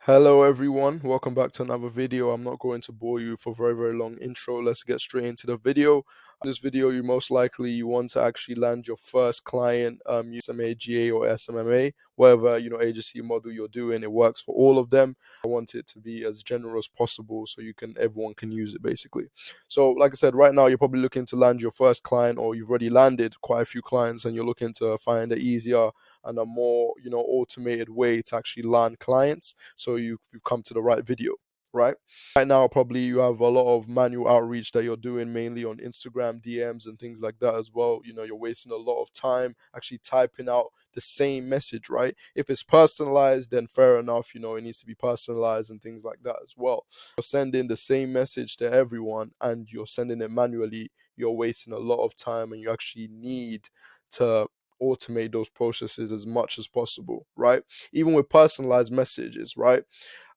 Hello everyone, welcome back to another video. I'm not going to bore you for a very long intro. Let's get straight into the video. In this video, you most likely you want to actually land your first client using SMAGA or SMMA, whatever agency model you're doing. It works for all of them. I want it to be as general as possible so everyone can use it basically. So like I said, right now you're probably looking to land your first client, or you've already landed quite a few clients and you're looking to find an easier and a more automated way to actually land clients. So you've come to the right video, right now probably you have a lot of manual outreach that you're doing mainly on Instagram DMs and things like that as well. You're wasting a lot of time actually typing out the same message, right? If it's personalized, then fair enough, it needs to be personalized and things like that as well. You're sending the same message to everyone and you're sending it manually, you're wasting a lot of time, and you actually need to automate those processes as much as possible, right? Even with personalized messages, right?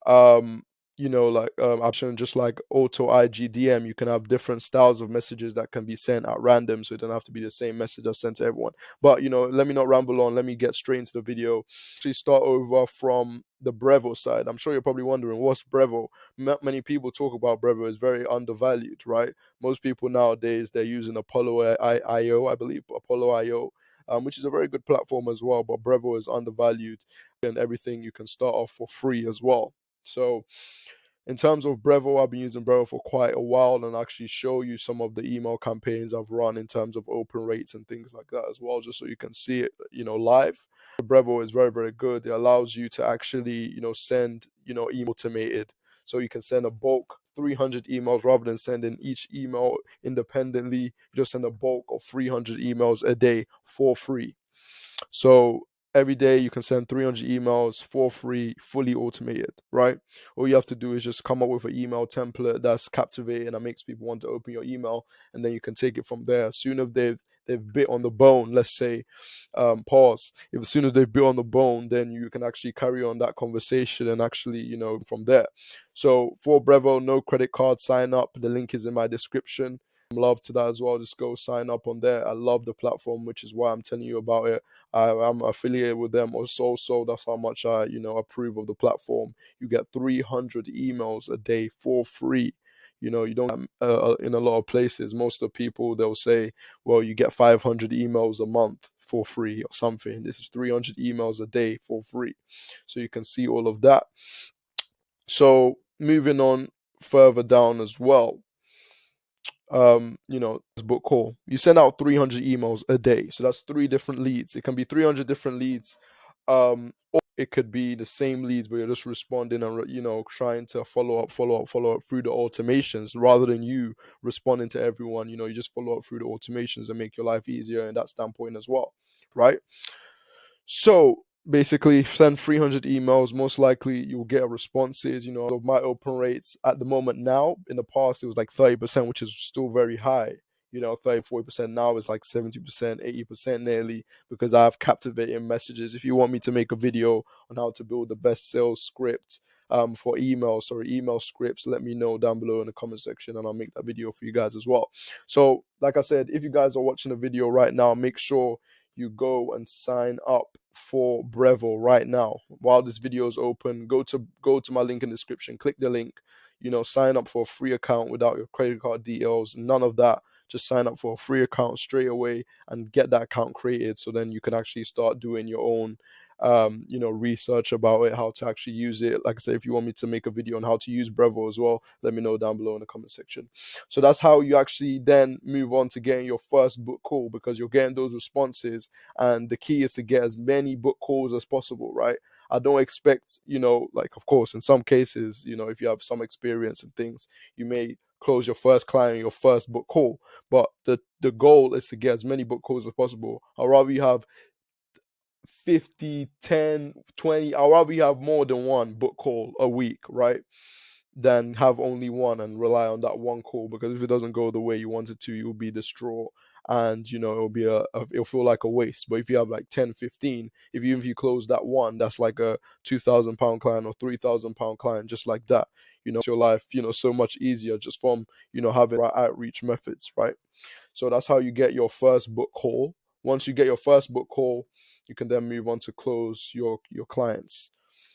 um option, just like auto IGDM, you can have different styles of messages that can be sent at random, so it doesn't have to be the same message that's sent to everyone. But let me not ramble on, let me get straight into the video. Actually start over from the Breville side. I'm sure you're probably wondering, what's Breville? Many people talk about Breville. It's very undervalued, right? Most people nowadays, they're using Apollo IO, I believe, Apollo IO, which is a very good platform as well, but Breville is undervalued, and everything you can start off for free as well. So in terms of Breville, I've been using Breville for quite a while, and actually show you some of the email campaigns I've run in terms of open rates and things like that as well, just so you can see it, live. Breville is very good. It allows you to actually, send, email automated. So you can send a bulk 300 emails rather than sending each email independently. You just send a bulk of 300 emails a day for free. So every day you can send 300 emails for free, fully automated, right? All you have to do is just come up with an email template that's captivating and makes people want to open your email, and then you can take it from there. As soon as they've bit on the bone, let's say, pause. If as soon as they've bit on the bone, then you can actually carry on that conversation and actually, from there. So for Breville, no credit card sign up. The link is in my description. Love to that as well. Just go sign up on there. I love the platform, which is why I'm telling you about it. I'm affiliated with them also, so that's how much I, approve of the platform. You get 300 emails a day for free. You don't in a lot of places. Most of the people, they'll say, well, you get 500 emails a month for free or something. This is 300 emails a day for free. So you can see all of that. So moving on further down as well, this book call. You send out 300 emails a day. So that's 3 different leads. It can be 300 different leads. Or it could be the same leads, but you're just responding and, trying to follow up through the automations rather than you responding to everyone. You just follow up through the automations and make your life easier in that standpoint as well, right? So basically, send 300 emails. Most likely, you'll get responses. My open rates at the moment now. In the past, it was like 30%, which is still very high. 30, 40% now is like 70%, 80% nearly, because I have captivating messages. If you want me to make a video on how to build the best sales script for email scripts, let me know down below in the comment section and I'll make that video for you guys as well. So like I said, if you guys are watching the video right now, make sure you go and sign up for Breville right now. While this video is open, go to my link in the description, click the link, sign up for a free account without your credit card details, none of that. Just sign up for a free account straight away and get that account created, so then you can actually start doing your own research about it, how to actually use it. Like I said, if you want me to make a video on how to use Breville as well, let me know down below in the comment section. So that's how you actually then move on to getting your first book call, because you're getting those responses, and the key is to get as many book calls as possible, right? I don't expect, like, of course, in some cases, if you have some experience and things, you may close your first client, your first book call. But the goal is to get as many book calls as possible. I'd rather you have 50, 10, 20, I'd rather you have more than one book call a week, right? Than have only one and rely on that one call, because if it doesn't go the way you want it to, you'll be distraught, and it'll feel like a waste. But if you have like 10, 15, if you close that one, that's like a £2,000 client or £3,000 client, just like that. Your life, so much easier just from having right outreach methods, right? So that's how you get your first book call. Once you get your first book call, you can then move on to close your clients.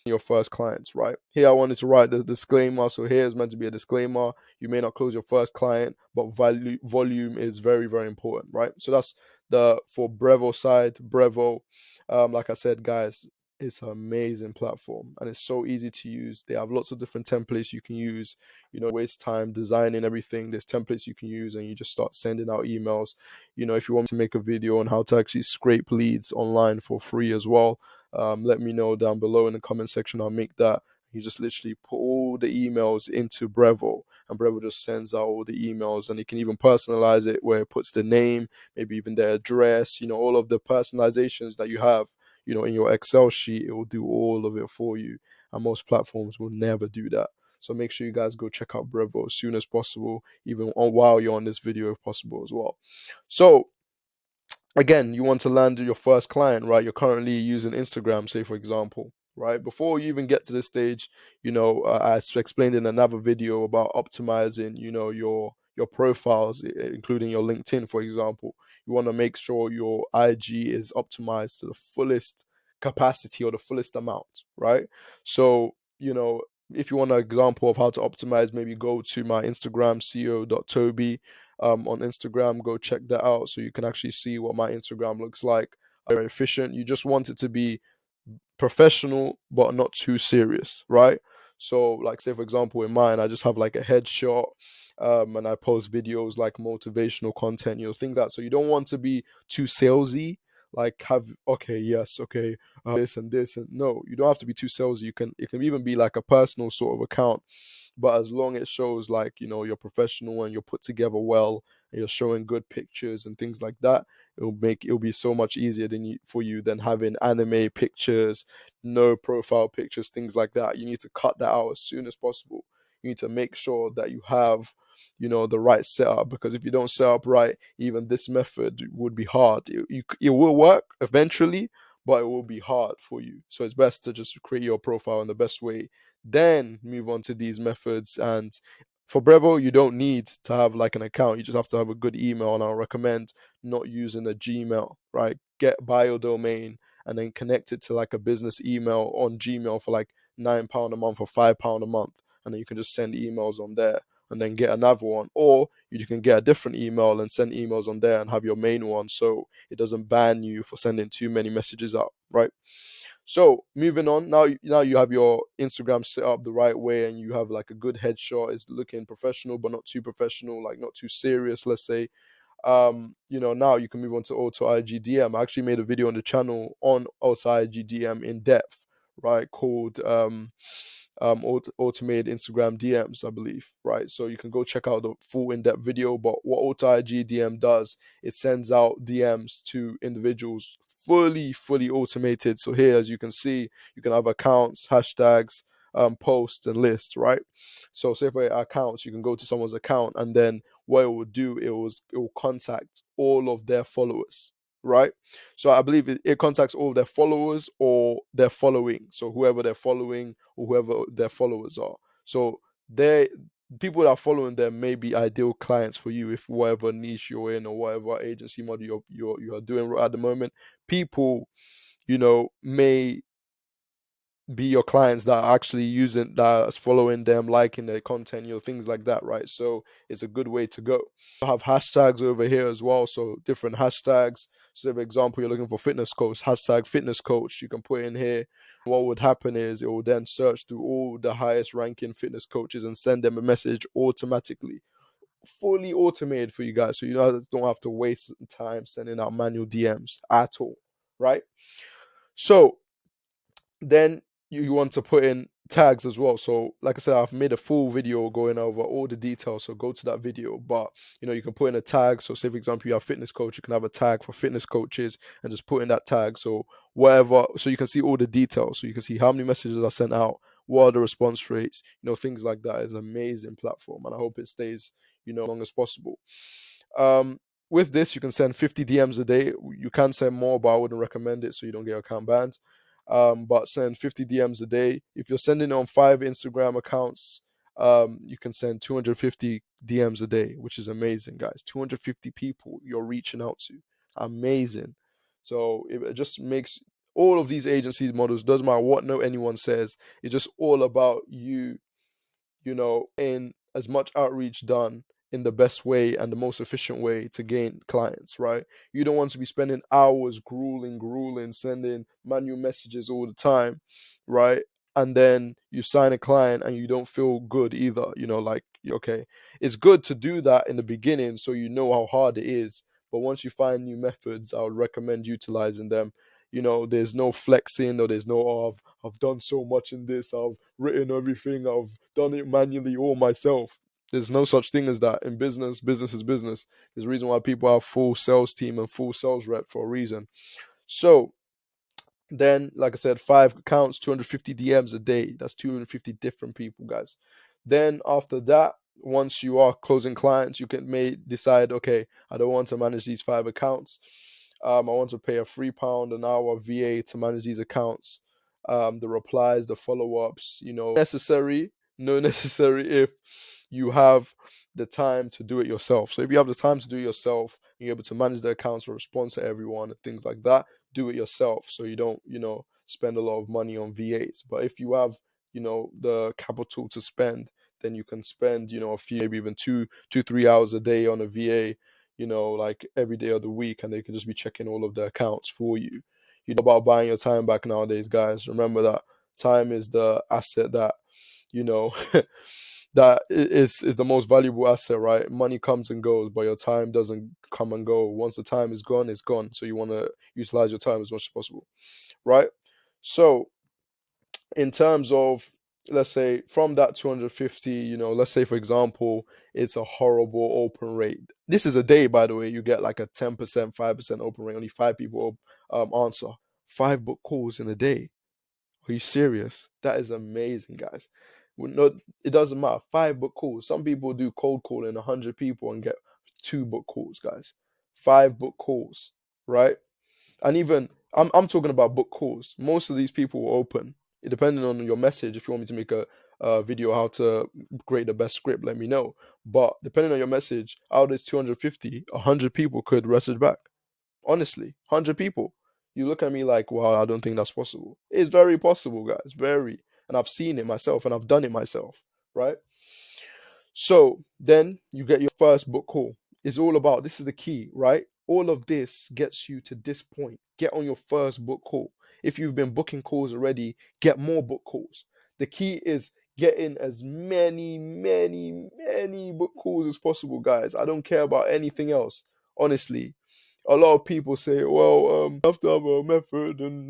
your first clients, right? Here I wanted to write the disclaimer. So here is meant to be a disclaimer. You may not close your first client, but volume is very, very important, right? So that's the for Brevo side. Brevo, like I said, guys, it's an amazing platform and it's so easy to use. They have lots of different templates you can use. Waste time designing everything. There's templates you can use, and you just start sending out emails. If you want to make a video on how to actually scrape leads online for free as well, let me know down below in the comment section. I'll make that. You just literally put all the emails into Brevo, and Brevo just sends out all the emails, and you can even personalize it where it puts the name, maybe even their address, all of the personalizations that you have, in your Excel sheet. It will do all of it for you, and most platforms will never do that. So make sure you guys go check out Brevo as soon as possible, even while you're on this video if possible as well. So again, you want to land your first client, right? You're currently using Instagram, say for example, right? Before you even get to this stage, I explained in another video about optimizing, your profiles, including your LinkedIn, for example. You want to make sure your IG is optimized to the fullest capacity or the fullest amount, right? So, if you want an example of how to optimize, maybe go to my Instagram, co.toby on Instagram. Go check that out so you can actually see what my Instagram looks like. Very efficient. You just want it to be professional but not too serious, right? So, like, say for example, in mine, I just have like a headshot, and I post videos like motivational content, things like that. So you don't want to be too salesy. Like have okay, yes, okay, this and this, and no, you don't have to be too salesy. It can even be like a personal sort of account, but as long as it shows like you're professional and you're put together well and you're showing good pictures and things like that, it'll be so much easier for you than having anime pictures, no profile pictures, things like that. You need to cut that out as soon as possible. You need to make sure that you have the right setup, because if you don't set up right, even this method would be hard. It will work eventually, but it will be hard for you. So it's best to just create your profile in the best way, then move on to these methods. And for Brevo, you don't need to have like an account. You just have to have a good email, and I'll recommend not using a Gmail, right? Get bio domain and then connect it to like a business email on Gmail for like £9 a month or £5 a month, and then you can just send emails on there and then get another one. Or you can get a different email and send emails on there and have your main one, so it doesn't ban you for sending too many messages out, right? So moving on, now you have your Instagram set up the right way, and you have like a good headshot. It's looking professional, but not too professional, like not too serious, let's say. Now you can move on to auto IGDM. I actually made a video on the channel on auto IGDM in depth, right? Called automated Instagram DMs, I believe, right? So you can go check out the full in-depth video. But what auto IGDM does, it sends out DMs to individuals fully automated. So here, as you can see, you can have accounts, hashtags, posts, and lists, right? So say for accounts, you can go to someone's account, and then what it will do, it will contact all of their followers, right? So I believe it contacts all of their followers or their following. So whoever they're following or whoever their followers are. So they people that are following them may be ideal clients for you, if whatever niche you're in or whatever agency model you are doing at the moment. People, may be your clients that are actually using that's following them, liking their content, things like that, right? So it's a good way to go. I have hashtags over here as well, so different hashtags. So for example, you're looking for fitness coach, hashtag fitness coach, you can put in here. What would happen is it will then search through all the highest ranking fitness coaches and send them a message automatically, fully automated for you guys, so you don't have to waste time sending out manual DMs at all, right? So then you want to put in tags as well. So like I said, I've made a full video going over all the details, so go to that video. But you can put in a tag. So say for example you have fitness coach, you can have a tag for fitness coaches and just put in that tag. So whatever, so you can see all the details, so you can see how many messages are sent out, what are the response rates, things like that. Is an amazing platform, and I hope it stays long as possible. With this, you can send 50 DMs a day. You can send more, but I wouldn't recommend it so you don't get your account banned. But send 50 DMs a day. If you're sending on 5 Instagram accounts, you can send 250 DMs a day, which is amazing, guys. 250 people you're reaching out to. Amazing. So it just makes All of these agency models, doesn't matter what anyone says, it's just all about you, in as much outreach done in the best way and the most efficient way to gain clients, right? You don't want to be spending hours grueling, sending manual messages all the time, right? And then you sign a client and you don't feel good either, like, okay, it's good to do that in the beginning so you know how hard it is. But once you find new methods, I would recommend utilizing them. There's no flexing, or there's no, oh, I've done so much in this, I've written everything, I've done it manually all myself. There's no such thing as that in business. Business is business. There's a reason why people have full sales team and full sales rep for a reason. So then, like I said, 5 accounts, 250 DMs a day. That's 250 different people, guys. Then after that, once you are closing clients, you may decide, okay, I don't want to manage these 5 accounts. I want to pay a £3 an hour VA to manage these accounts. The replies, the follow-ups, necessary, no necessary if you have the time to do it yourself. So if you have the time to do it yourself, and you're able to manage the accounts or respond to everyone and things like that, do it yourself so you don't, spend a lot of money on VAs. But if you have, the capital to spend, then you can spend, a few, maybe even 3 hours a day on a VA, like every day of the week, and they can just be checking all of the accounts for you. You know about buying your time back nowadays, guys. Remember that time is the asset that, you know, that is the most valuable asset, right? Money comes and goes, but your time doesn't come and go. Once the time is gone, it's gone. So you want to utilize your time as much as possible, right? So in terms of, let's say from that 250, let's say for example it's a horrible open rate. This is a day, by the way. You get like a 10%, 5% open rate. Only 5 people answer 5 book calls in a day. Are you serious? That is amazing, guys. It doesn't matter. 5 book calls. Some people do cold calling 100 people and get 2 book calls, guys. 5 book calls, right? And even I'm talking about book calls. Most of these people will open. It depending on your message. If you want me to make a video how to create the best script, let me know. But depending on your message, out of this 250, 100 people could message back. Honestly, 100 people. You look at me like, wow, I don't think that's possible. It's very possible, guys. Very. And I've seen it myself and I've done it myself, right? So then you get your first book call. It's all about, this is the key, right? All of this gets you to this point. Get on your first book call. If you've been booking calls already, get more book calls. The key is getting as many book calls as possible, guys. I don't care about anything else. Honestly, a lot of people say, well, you have to have a method, and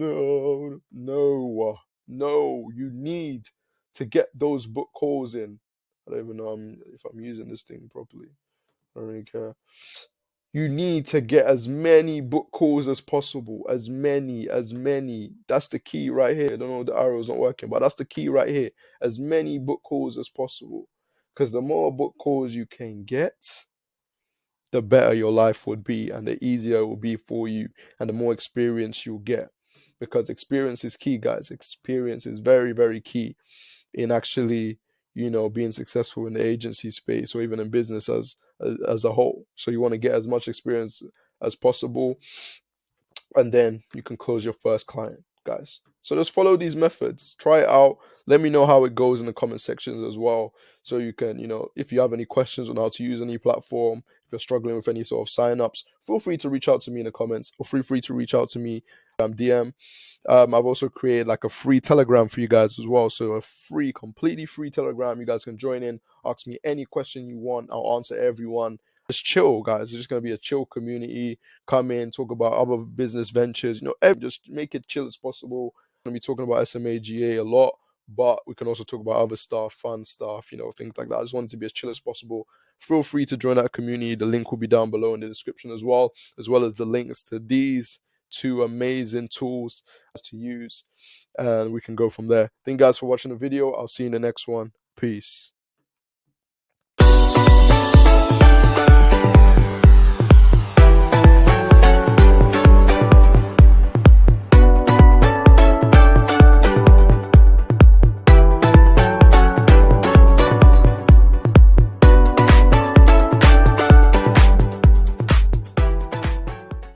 no, you need to get those book calls in. I don't even know if I'm using this thing properly. I don't really care. You need to get as many book calls as possible. As many. That's the key right here. I don't know, the arrow's not working, but that's the key right here. As many book calls as possible. Because the more book calls you can get, the better your life would be and the easier it will be for you and the more experience you'll get. Because experience is key, guys. Experience is very, very key in actually, being successful in the agency space or even in business as a whole. So you want to get as much experience as possible, and then you can close your first client, guys. So just follow these methods, try it out. Let me know how it goes in the comment sections as well. So you can, if you have any questions on how to use any platform, if you're struggling with any sort of signups, feel free to reach out to me in the comments, or feel free to reach out to me DM. I've also created like a free Telegram for you guys as well. So a free, completely free Telegram. You guys can join in, ask me any question you want. I'll answer everyone. Just chill, guys. It's just gonna be a chill community. Come in, talk about other business ventures. Just make it chill as possible. I'm gonna be talking about SMAGA a lot, but we can also talk about other stuff, fun stuff, things like that. I just want it to be as chill as possible. Feel free to join that community. The link will be down below in the description as well as the links to these 2 amazing tools to use, and we can go from there. Thank you guys for watching the video. I'll see you in the next one. Peace.